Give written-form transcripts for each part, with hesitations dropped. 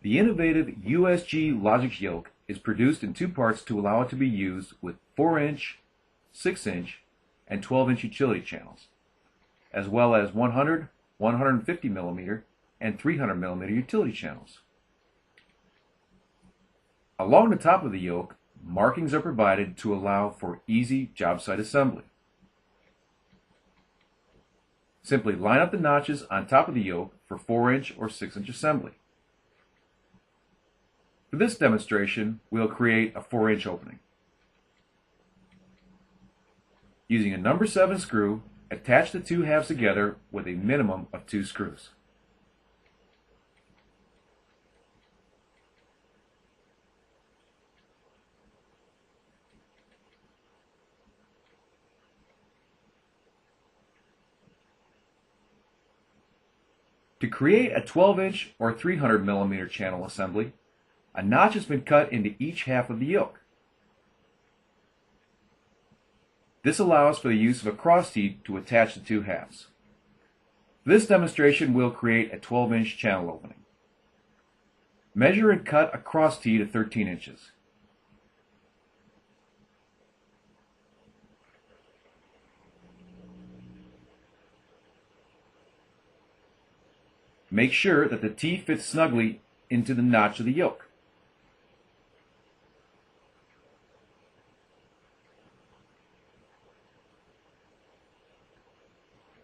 The innovative CGC Logix Yoke is produced in two parts to allow it to be used with 4-inch, 6-inch, and 12-inch utility channels, as well as 100, 150 mm, and 300 mm utility channels. Along the top of the yoke, markings are provided to allow for easy job site assembly. Simply line up the notches on top of the yoke for 4-inch or 6-inch assembly. For this demonstration, we'll create a 4-inch opening. Using a number 7 screw, attach the two halves together with a minimum of 2 screws. To create a 12-inch or 300 mm channel assembly, a notch has been cut into each half of the yoke. This allows for the use of a cross T to attach the two halves. For this demonstration, we'll create a 12-inch channel opening. Measure and cut a cross T to 13 inches. Make sure that the T fits snugly into the notch of the yoke.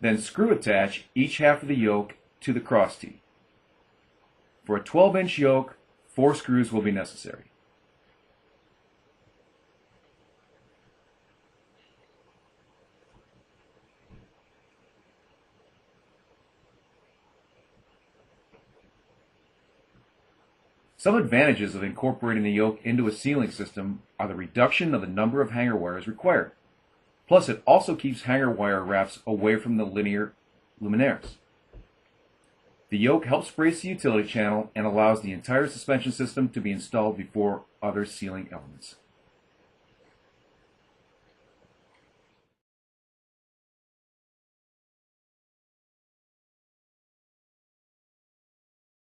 Then screw attach each half of the yoke to the cross T. For a 12-inch yoke, 4 screws will be necessary. Some advantages of incorporating the yoke into a sealing system are the reduction of the number of hanger wires required. Plus, it also keeps hanger wire wraps away from the linear luminaires. The yoke helps brace the utility channel and allows the entire suspension system to be installed before other sealing elements.